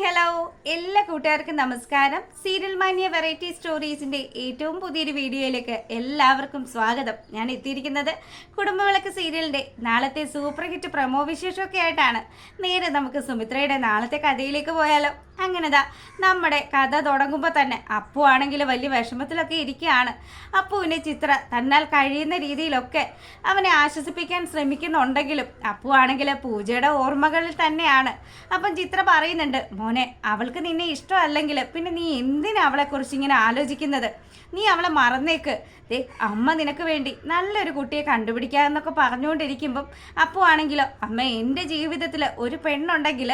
Hello എല്ലാ കൂട്ടുകാർക്കും നമസ്കാരം. സീരിയൽ മാനിയ വെറൈറ്റി സ്റ്റോറീസിന്റെ ഏറ്റവും പുതിയൊരു വീഡിയോയിലേക്ക് എല്ലാവർക്കും സ്വാഗതം. ഞാൻ എത്തിയിരിക്കുന്നത് കുടുംബവിളക്ക് സീരിയലിന്റെ നാളത്തെ സൂപ്പർ ഹിറ്റ് പ്രമോ വിശേഷമൊക്കെ ആയിട്ടാണ്. നേരെ നമുക്ക് സുമിത്രയുടെ നാളത്തെ കഥയിലേക്ക് പോയാലോ. അങ്ങനെതാ നമ്മുടെ കഥ തുടങ്ങുമ്പോൾ തന്നെ അപ്പു ആണെങ്കിൽ വലിയ വിഷമത്തിലൊക്കെ ഇരിക്കുകയാണ്. അപ്പുവിനെ ചിത്ര തന്നാൽ കഴിയുന്ന രീതിയിലൊക്കെ അവനെ ആശ്വസിപ്പിക്കാൻ ശ്രമിക്കുന്നുണ്ടെങ്കിലും അപ്പു ആണെങ്കിൽ പൂജയുടെ ഓർമ്മകളിൽ തന്നെയാണ്. അപ്പം ചിത്ര പറയുന്നുണ്ട്, മോനെ അവൾക്ക് നിന്നെ ഇഷ്ടമല്ലെങ്കിൽ പിന്നെ നീ എന്തിനാ അവളെക്കുറിച്ച് ഇങ്ങനെ ആലോചിക്കുന്നത്? നീ അവളെ മറന്നേക്ക്. അമ്മ നിനക്ക് വേണ്ടി നല്ലൊരു കുട്ടിയെ കണ്ടുപിടിക്കാമെന്നൊക്കെ പറഞ്ഞുകൊണ്ടിരിക്കുമ്പം അപ്പു ആണെങ്കിലോ, അമ്മ എൻ്റെ ജീവിതത്തിൽ ഒരു പെണ്ണുണ്ടെങ്കിൽ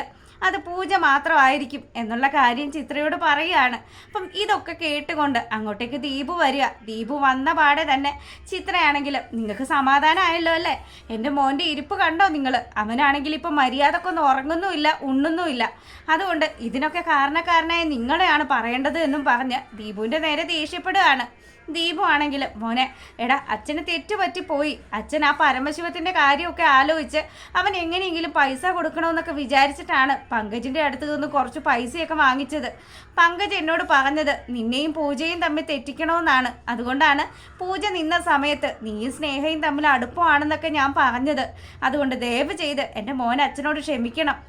അത് പൂജ മാത്രമായിരിക്കും എന്നുള്ള കാര്യം ചിത്രയോട് പറയുകയാണ്. അപ്പം ഇതൊക്കെ കേട്ടുകൊണ്ട് അങ്ങോട്ടേക്ക് ദീപു വരിക. ദീപു വന്ന പാടെ തന്നെ ചിത്രയാണെങ്കിൽ, നിങ്ങൾക്ക് സമാധാനമായല്ലോ അല്ലേ? എൻ്റെ മോൻ്റെ ഇരിപ്പ് കണ്ടോ നിങ്ങൾ? അവനാണെങ്കിൽ ഇപ്പം മര്യാദക്കൊന്നും ഉറങ്ങുന്നുമില്ല, ഉണ്ണുന്നുമില്ല. അതുകൊണ്ട് ഇതിനൊക്കെ കാരണക്കാരനായ നിങ്ങളെയാണ് പറയേണ്ടത് എന്നും പറഞ്ഞ് ദീപുവിൻ്റെ നേരെ ദേഷ്യപ്പെടുകയാണ്. ദീപു ആണെങ്കിൽ, മോനെ എടാ അച്ഛന് തെറ്റുപറ്റിപ്പോയി. അച്ഛൻ ആ പരമശിവത്തിൻ്റെ കാര്യമൊക്കെ ആലോചിച്ച് അവൻ എങ്ങനെയെങ്കിലും പൈസ കൊടുക്കണമെന്നൊക്കെ വിചാരിച്ചിട്ടാണ് പങ്കജിൻ്റെ അടുത്ത് നിന്ന് കുറച്ച് പൈസയൊക്കെ വാങ്ങിച്ചത്. പങ്കജ് എന്നോട് പറഞ്ഞത് നിന്നെയും പൂജയും തമ്മിൽ തെറ്റിക്കണമെന്നാണ്. അതുകൊണ്ടാണ് പൂജ നിന്ന സമയത്ത് നീയും സ്നേഹയും തമ്മിൽ അടുപ്പമാണെന്നൊക്കെ ഞാൻ പറഞ്ഞത്. അതുകൊണ്ട് ദയവ് ചെയ്ത് എൻ്റെ മോൻ അച്ഛനോട് ക്ഷമിക്കണം.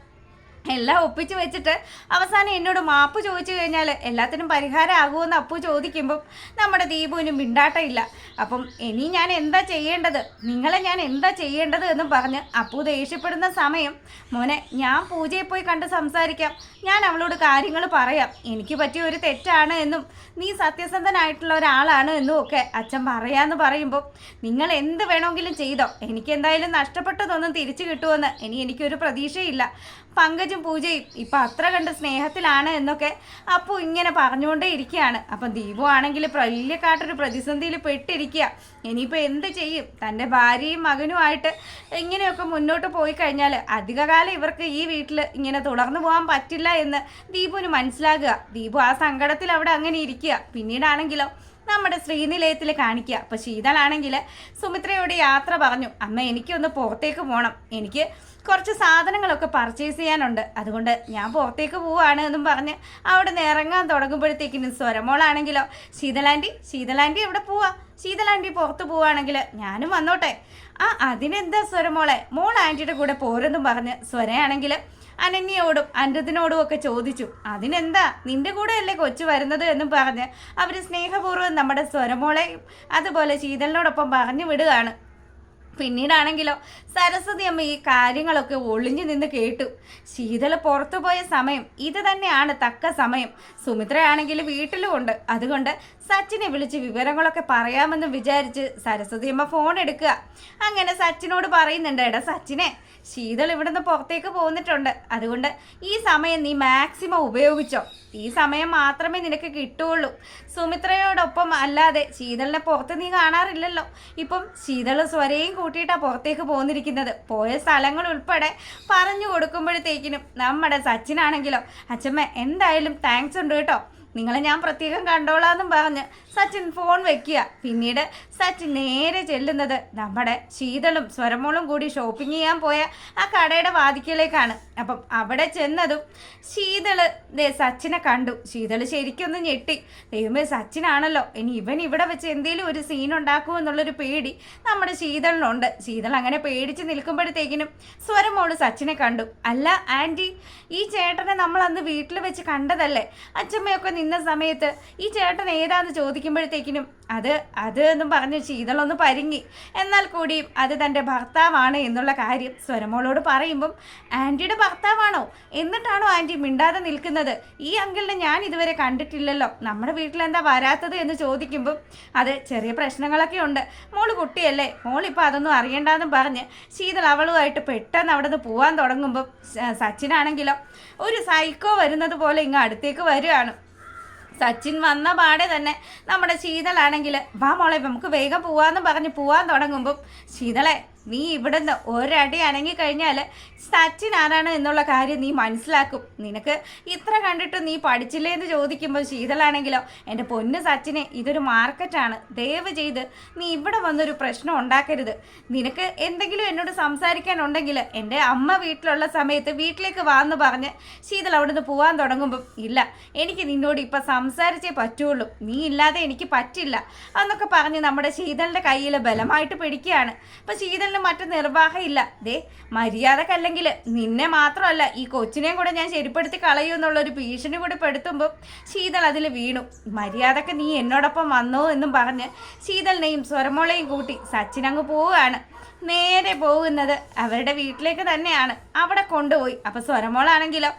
എല്ലാം ഒപ്പിച്ച് വെച്ചിട്ട് അവസാനം എന്നോട് മാപ്പ് ചോദിച്ചു കഴിഞ്ഞാൽ എല്ലാത്തിനും പരിഹാരം ആകുമെന്ന് അപ്പു ചോദിക്കുമ്പം നമ്മുടെ ദീപുവിനും മിണ്ടാട്ടമില്ല. അപ്പം ഇനി ഞാൻ എന്താ ചെയ്യേണ്ടത്, നിങ്ങളെ ഞാൻ എന്താ ചെയ്യേണ്ടത് എന്നും പറഞ്ഞ് അപ്പു ദേഷ്യപ്പെടുന്ന സമയം, മോനെ ഞാൻ പൂജയെ പോയി കണ്ട് സംസാരിക്കാം, ഞാൻ അവളോട് കാര്യങ്ങൾ പറയാം, എനിക്ക് പറ്റിയ ഒരു തെറ്റാണ് എന്നും നീ സത്യസന്ധനായിട്ടുള്ള ഒരാളാണ് എന്നും ഒക്കെ അച്ഛൻ പറയാമെന്ന് പറയുമ്പോൾ, നിങ്ങൾ എന്ത് വേണമെങ്കിലും ചെയ്തോ, എനിക്കെന്തായാലും നഷ്ടപ്പെട്ടതൊന്നും തിരിച്ചു കിട്ടുമെന്ന് എനിക്കൊരു പ്രതീക്ഷയില്ല. പങ്കജും പൂജയും ഇപ്പം അത്ര കണ്ട് സ്നേഹത്തിലാണ് എന്നൊക്കെ അപ്പു ഇങ്ങനെ പറഞ്ഞുകൊണ്ടേ ഇരിക്കുകയാണ്. അപ്പം ദീപു ആണെങ്കിൽ വലിയക്കാട്ടൊരു പ്രതിസന്ധിയിൽ പെട്ടിരിക്കുക. ഇനിയിപ്പോൾ എന്ത് ചെയ്യും? തൻ്റെ ഭാര്യയും മകനുമായിട്ട് ഇങ്ങനെയൊക്കെ മുന്നോട്ട് പോയി കഴിഞ്ഞാൽ അധികകാലം ഇവർക്ക് ഈ വീട്ടിൽ ഇങ്ങനെ തുടർന്നു പോകാൻ പറ്റില്ല എന്ന് ദീപുവിന് മനസ്സിലാകുക. ദീപു ആ സങ്കടത്തിൽ അവിടെ അങ്ങനെ ഇരിക്കുക. പിന്നീടാണെങ്കിലോ നമ്മുടെ ശ്രീനിലയത്തിൽ കാണിക്കുക. അപ്പോൾ ശീതളാണെങ്കിൽ സുമിത്രയോട് യാത്ര പറഞ്ഞു, അമ്മ എനിക്കൊന്ന് പുറത്തേക്ക് പോകണം, എനിക്ക് കുറച്ച് സാധനങ്ങളൊക്കെ പർച്ചേസ് ചെയ്യാനുണ്ട്, അതുകൊണ്ട് ഞാൻ പുറത്തേക്ക് പോവുകയാണ് എന്നും പറഞ്ഞ് അവിടെ നിന്ന് ഇറങ്ങാൻ തുടങ്ങുമ്പോഴത്തേക്കിനും സ്വരമോളാണെങ്കിലോ, ശീതളാൻറ്റി എവിടെ പോവാ? ശീതളാൻറ്റി പുറത്ത് പോവുകയാണെങ്കിൽ ഞാനും വന്നോട്ടെ. അതിനെന്താ സ്വരമോളെ, മോൾ ആൻറ്റിയുടെ കൂടെ പോരെന്നും പറഞ്ഞ് സ്വരയാണെങ്കിൽ അനന്യയോടും അനിരുദ്ധിനോടും ഒക്കെ ചോദിച്ചു. അതിനെന്താ, നിന്റെ കൂടെ അല്ലേ കൊച്ചു വരുന്നത് എന്നും പറഞ്ഞ് അവർ സ്നേഹപൂർവ്വം നമ്മുടെ സ്വരമോളെയും അതുപോലെ ശീതളിനോടൊപ്പം പറഞ്ഞു വിടുകയാണ്. പിന്നീടാണെങ്കിലോ സരസ്വതി അമ്മ ഈ കാര്യങ്ങളൊക്കെ ഒളിഞ്ഞു നിന്ന് കേട്ടു. ശീതള പുറത്തു പോയ സമയം ഇത് തന്നെയാണ് തക്ക സമയം. സുമിത്രയാണെങ്കിൽ വീട്ടിലും ഉണ്ട്. അതുകൊണ്ട് സച്ചിനെ വിളിച്ച് വിവരങ്ങളൊക്കെ പറയാമെന്ന് വിചാരിച്ച് സരസ്വതി അമ്മ ഫോൺ എടുക്കുക. അങ്ങനെ സച്ചിനോട് പറയുന്നുണ്ട്, എടാ സച്ചിനെ, ശീതൾ ഇവിടുന്ന് പുറത്തേക്ക് പോന്നിട്ടുണ്ട്, അതുകൊണ്ട് ഈ സമയം നീ മാക്സിമം ഉപയോഗിച്ചോ. ഈ സമയം മാത്രമേ നിനക്ക് കിട്ടുകയുള്ളൂ. സുമിത്രയോടൊപ്പം അല്ലാതെ ശീതളിനെ പുറത്ത് നീ കാണാറില്ലല്ലോ. ഇപ്പം ശീതൾ സ്വരയും കൂട്ടിയിട്ടാണ് പുറത്തേക്ക് പോന്നിരിക്കുന്നത്. പോയ സ്ഥലങ്ങൾ ഉൾപ്പെടെ പറഞ്ഞു കൊടുക്കുമ്പോഴത്തേക്കിനും നമ്മുടെ സച്ചിനാണെങ്കിലോ, അച്ഛമ്മ എന്തായാലും താങ്ക്സ് ഉണ്ട് കേട്ടോ, നിങ്ങളെ ഞാൻ പ്രത്യേകം കണ്ടോളാന്നും പറഞ്ഞ് സച്ചിൻ ഫോൺ വെക്കുക. പിന്നീട് സച്ചിൻ നേരെ ചെല്ലുന്നത് നമ്മുടെ ശീതളും സ്വരമോളും കൂടി ഷോപ്പിംഗ് ചെയ്യാൻ പോയ ആ കടയുടെ വാതിക്കലേക്കാണ്. അപ്പം അവിടെ ചെന്നതും ശീതള് സച്ചിനെ കണ്ടു. ശീതള് ശരിക്കൊന്ന് ഞെട്ടി. ദൈവമേ, സച്ചിനാണല്ലോ, ഇനി ഇവൻ ഇവിടെ വെച്ച് എന്തെങ്കിലും ഒരു സീൻ ഉണ്ടാക്കുമെന്നുള്ളൊരു പേടി നമ്മുടെ ശീതളിനുണ്ട്. ശീതൾ അങ്ങനെ പേടിച്ച് നിൽക്കുമ്പോഴത്തേക്കിനും സ്വരമോള് സച്ചിനെ കണ്ടു. അല്ല ആൻറ്റി, ഈ ചേട്ടനെ നമ്മൾ അന്ന് വീട്ടിൽ വെച്ച് കണ്ടതല്ലേ? അച്ഛമ്മയൊക്കെ നിന്ന സമയത്ത് ഈ ചേട്ടൻ ഏതാന്ന് ചോദിക്കുമ്പോഴത്തേക്കിനും അത് എന്നും പറഞ്ഞ് ശീതളൊന്ന് പരിങ്ങി. എന്നാൽ കൂടിയും അത് തൻ്റെ ഭർത്താവാണ് എന്നുള്ള കാര്യം സ്വരമോളോട് പറയുമ്പം, ആൻറ്റിയുടെ ഭർത്താവാണോ? എന്നിട്ടാണോ ആൻറ്റി മിണ്ടാതെ നിൽക്കുന്നത്? ഈ അങ്കിളിനെ ഞാൻ ഇതുവരെ കണ്ടിട്ടില്ലല്ലോ, നമ്മുടെ വീട്ടിലെന്താ വരാത്തത് എന്ന് ചോദിക്കുമ്പം, അത് ചെറിയ പ്രശ്നങ്ങളൊക്കെ ഉണ്ട്, മോള് കുട്ടിയല്ലേ, മോളിപ്പോൾ അതൊന്നും അറിയണ്ടെന്നും പറഞ്ഞ് ശീതൾ അവളുമായിട്ട് പെട്ടെന്ന് അവിടെ നിന്ന് പോകാൻ തുടങ്ങുമ്പം സച്ചിനാണെങ്കിലോ ഒരു സൈക്കോ വരുന്നത് പോലെ ഇങ്ങ് അടുത്തേക്ക് വരികയാണ്. സച്ചിൻ വന്ന പാടെ തന്നെ നമ്മുടെ ശീതളാണെങ്കിൽ, വാ മോളെ നമുക്ക് വേഗം പോവാന്ന് പറഞ്ഞ് പോവാൻ തുടങ്ങുമ്പം, ശീതളെ നീ ഇവിടുന്ന് ഒരടി അനങ്ങി കഴിഞ്ഞാൽ സച്ചിൻ ആരാണ് എന്നുള്ള കാര്യം നീ മനസ്സിലാക്കും. നിനക്ക് ഇത്ര കണ്ടിട്ട് നീ പഠിച്ചില്ലേ എന്ന് ചോദിക്കുമ്പോൾ ശീതളാണെങ്കിലോ, എൻ്റെ പൊന്ന് സച്ചിനെ, ഇതൊരു മാർക്കറ്റാണ്, ദയവ് ചെയ്ത് നീ ഇവിടെ വന്നൊരു പ്രശ്നം ഉണ്ടാക്കരുത്. നിനക്ക് എന്തെങ്കിലും എന്നോട് സംസാരിക്കാനുണ്ടെങ്കിൽ എൻ്റെ അമ്മ വീട്ടിലുള്ള സമയത്ത് വീട്ടിലേക്ക് വാന്ന് പറഞ്ഞ് ശീതൾ അവിടുന്ന് പോകാൻ തുടങ്ങുമ്പം, ഇല്ല എനിക്ക് നിന്നോട് ഇപ്പം സംസാരിച്ചേ പറ്റുള്ളൂ, നീ ഇല്ലാതെ എനിക്ക് പറ്റില്ല എന്നൊക്കെ പറഞ്ഞ് നമ്മുടെ ശീതളിൻ്റെ കയ്യിൽ ബലമായിട്ട് പിടിക്കുകയാണ്. അപ്പം ശീതളിന് മറ്റു നിർവാഹമില്ല. ദേ മര്യാദക്കല്ലെങ്കിൽ നിന്നെ മാത്രമല്ല ഈ കൊച്ചിനെയും കൂടെ ഞാൻ ശരിപ്പെടുത്തി കളയൂ എന്നുള്ളൊരു ഭീഷണി കൂടി പെടുത്തുമ്പോൾ ശീതൾ അതിൽ വീണു. മര്യാദക്ക് നീ എന്നോടൊപ്പം വന്നോ എന്നും പറഞ്ഞ് ശീതളിനെയും സ്വരമോളെയും കൂട്ടി സച്ചിൻ അങ്ങ് പോവുകയാണ്. നേരെ പോകുന്നത് അവരുടെ വീട്ടിലേക്ക് തന്നെയാണ്. അവിടെ കൊണ്ടുപോയി. അപ്പം സ്വരമോളാണെങ്കിലോ,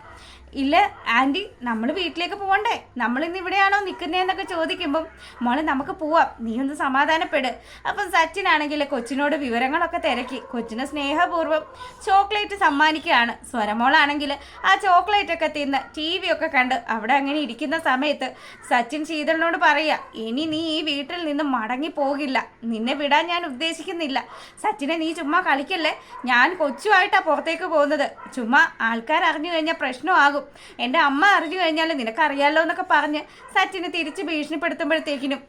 ഇല്ല ആൻറ്റി, നമ്മൾ വീട്ടിലേക്ക് പോകണ്ടേ, നമ്മളിന്ന് ഇവിടെയാണോ നിൽക്കുന്നതെന്നൊക്കെ ചോദിക്കുമ്പം, മോളെ നമുക്ക് പോവാം, നീ ഒന്ന് സമാധാനപ്പെട്. അപ്പം സച്ചിനാണെങ്കിൽ കൊച്ചിനോട് വിവരങ്ങളൊക്കെ തിരക്കി കൊച്ചിന് സ്നേഹപൂർവ്വം ചോക്ലേറ്റ് സമ്മാനിക്കുകയാണ്. സ്വരമോളാണെങ്കിൽ ആ ചോക്ലേറ്റൊക്കെ തിന്ന് TV ഒക്കെ കണ്ട് അവിടെ അങ്ങനെ ഇരിക്കുന്ന സമയത്ത് സച്ചിൻ ശീതളിനോട് പറയുക, ഇനി നീ ഈ വീട്ടിൽ നിന്ന് മടങ്ങി പോകില്ല, നിന്നെ വിടാൻ ഞാൻ ഉദ്ദേശിക്കുന്നില്ല. സച്ചിനെ നീ ചുമ്മാ കളിക്കല്ലേ, ഞാൻ കൊച്ചുമായിട്ടാണ് പുറത്തേക്ക് പോകുന്നത്, ചുമ്മാ ആൾക്കാർ അറിഞ്ഞു കഴിഞ്ഞാൽ പ്രശ്നമാകും, എൻ്റെ അമ്മ അറിഞ്ഞു കഴിഞ്ഞാൽ നിനക്കറിയാലോ എന്നൊക്കെ പറഞ്ഞ് സച്ചിനെ തിരിച്ച് ഭീഷണിപ്പെടുത്തുമ്പോഴത്തേക്കിനും,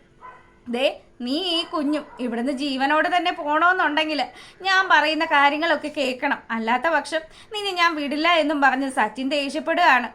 ദേ നീ ഈ കുഞ്ഞും ഇവിടുന്ന് ജീവനോട് തന്നെ പോകണമെന്നുണ്ടെങ്കിൽ ഞാൻ പറയുന്ന കാര്യങ്ങളൊക്കെ കേൾക്കണം, അല്ലാത്ത പക്ഷം നിന്നെ ഞാൻ വിടില്ല എന്നും പറഞ്ഞ് സച്ചിൻ ദേഷ്യപ്പെടുകയാണ്.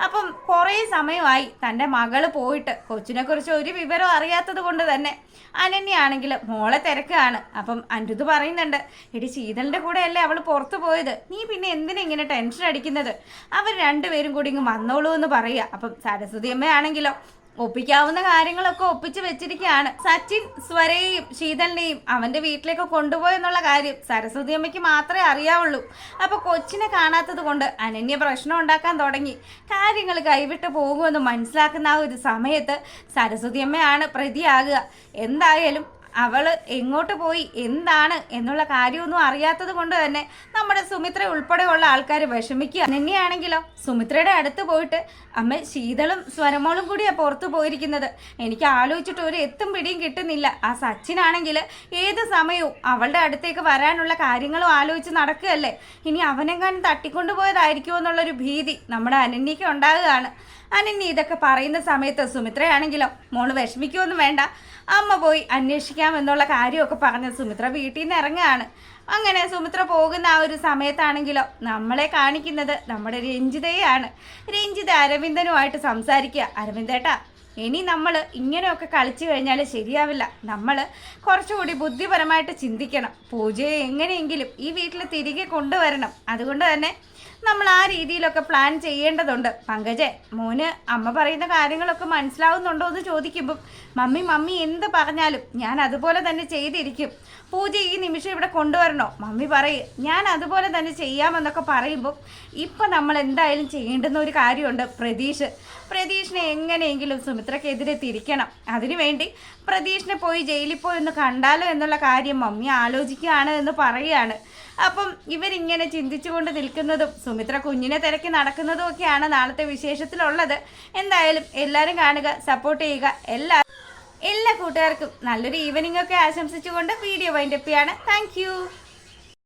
അപ്പം കുറേ സമയമായി തൻ്റെ മകള് പോയിട്ട് കൊച്ചിനെക്കുറിച്ച് ഒരു വിവരം അറിയാത്തത് കൊണ്ട് തന്നെ അനന്യയാണെങ്കിൽ മോളെ തിരക്കുകയാണ്. അപ്പം അനിരുദ്ധ് പറയുന്നുണ്ട്, എടി ശീതളിൻ്റെ കൂടെ അല്ലേ അവൾ പുറത്തു പോയത്, നീ പിന്നെ എന്തിനാ ഇങ്ങനെ ടെൻഷൻ അടിക്കുന്നത്, അവർ രണ്ടുപേരും കൂടി ഇങ്ങ് വന്നോളൂ എന്ന് പറയുക. അപ്പം സരസ്വതി അമ്മയാണെങ്കിലോ ഒപ്പിക്കാവുന്ന കാര്യങ്ങളൊക്കെ ഒപ്പിച്ച് വെച്ചിരിക്കുകയാണ്. സച്ചിൻ സ്വരയെയും ശീതളിനെയും അവൻ്റെ വീട്ടിലേക്ക് കൊണ്ടുപോയെന്നുള്ള കാര്യം സരസ്വതി അമ്മയ്ക്ക് മാത്രമേ അറിയാവുള്ളൂ. അപ്പോൾ കൊച്ചിനെ കാണാത്തത് കൊണ്ട് അനന്യ പ്രശ്നം ഉണ്ടാക്കാൻ തുടങ്ങി. കാര്യങ്ങൾ കൈവിട്ട് പോകുമെന്ന് മനസ്സിലാക്കുന്ന ആ ഒരു സമയത്ത് സരസ്വതി അമ്മയാണ് പ്രതിയാകുക. എന്തായാലും അവൾ എങ്ങോട്ട് പോയി എന്താണ് എന്നുള്ള കാര്യമൊന്നും അറിയാത്തത് കൊണ്ട് തന്നെ നമ്മുടെ സുമിത്ര ഉൾപ്പെടെയുള്ള ആൾക്കാർ വിഷമിക്കുക. തന്നെയാണെങ്കിലോ സുമിത്രയുടെ അടുത്ത് പോയിട്ട്, അമ്മ ശീതളും സ്വരമോളും കൂടിയാണ് പുറത്തു പോയിരിക്കുന്നത്, എനിക്ക് ആലോചിച്ചിട്ട് ഒരു എത്തും പിടിയും കിട്ടുന്നില്ല. ആ സച്ചിനാണെങ്കിൽ ഏത് സമയവും അവളുടെ അടുത്തേക്ക് വരാനുള്ള കാര്യങ്ങളും ആലോചിച്ച് നടക്കുകയല്ലേ, ഇനി അവനെങ്ങാനും തട്ടിക്കൊണ്ടുപോയതായിരിക്കുമോ എന്നുള്ളൊരു ഭീതി നമ്മുടെ അനന്യയ്ക്ക് ഉണ്ടാകുകയാണ്. അനന്യ ഇതൊക്കെ പറയുന്ന സമയത്ത് സുമിത്രയാണെങ്കിലോ, മോള് വിഷമിക്കുമൊന്നും വേണ്ട, അമ്മ പോയി അന്വേഷിക്കാമെന്നുള്ള കാര്യമൊക്കെ പറഞ്ഞ് സുമിത്ര വീട്ടിൽ നിന്ന് ഇറങ്ങുകയാണ്. അങ്ങനെ സുമിത്ര പോകുന്ന ആ ഒരു സമയത്താണെങ്കിലോ നമ്മളെ കാണിക്കുന്നത് നമ്മുടെ രഞ്ജിതയാണ്. രഞ്ജിത അരവിന്ദനുമായിട്ട് സംസാരിക്കുക. അരവിന്ദേട്ടാ, ഇനി നമ്മൾ ഇങ്ങനെയൊക്കെ കളിച്ചു കഴിഞ്ഞാൽ ശരിയാവില്ല, നമ്മൾ കുറച്ചുകൂടി ബുദ്ധിപരമായിട്ട് ചിന്തിക്കണം, പൂജയെ എങ്ങനെയെങ്കിലും ഈ വീട്ടിൽ തിരികെ കൊണ്ടുവരണം, അതുകൊണ്ട് തന്നെ നമ്മൾ ആ രീതിയിലൊക്കെ പ്ലാൻ ചെയ്യേണ്ടതുണ്ട്. പങ്കജെ, മോന് അമ്മ പറയുന്ന കാര്യങ്ങളൊക്കെ മനസ്സിലാവുന്നുണ്ടോ എന്ന് ചോദിക്കുമ്പം, മമ്മി എന്ത് പറഞ്ഞാലും ഞാൻ അതുപോലെ തന്നെ ചെയ്തിരിക്കും, പൂജ ഈ നിമിഷം ഇവിടെ കൊണ്ടുവരണോ, മമ്മി പറയും, ഞാൻ അതുപോലെ തന്നെ ചെയ്യാമെന്നൊക്കെ പറയുമ്പോൾ ഇപ്പം നമ്മൾ എന്തായാലും ചെയ്യേണ്ടുന്ന ഒരു കാര്യമുണ്ട്, പ്രതീഷിനെ എങ്ങനെയെങ്കിലും സുമിത്രക്കെതിരെ തിരിക്കണം, അതിനുവേണ്ടി പ്രതീഷിനെ പോയി ജയിലിൽ പോയി ഒന്ന് കണ്ടാലോ എന്നുള്ള കാര്യം മമ്മി ആലോചിക്കുകയാണ് എന്ന് പറയുകയാണ്. അപ്പം ഇവരിങ്ങനെ ചിന്തിച്ചുകൊണ്ട് നിൽക്കുന്നതും സുമിത്ര കുഞ്ഞിനെ തിരക്കി നടക്കുന്നതും ഒക്കെയാണ് നാളത്തെ വിശേഷത്തിലുള്ളത്. എന്തായാലും എല്ലാവരും കാണുക, സപ്പോർട്ട് ചെയ്യുക. എല്ലാ കൂട്ടുകാർക്കും നല്ലൊരു ഈവനിംഗ് ഒക്കെ ആശംസിച്ചുകൊണ്ട് വീഡിയോ വൈൻഡപ്പ് ചെയ്യാണ്. താങ്ക്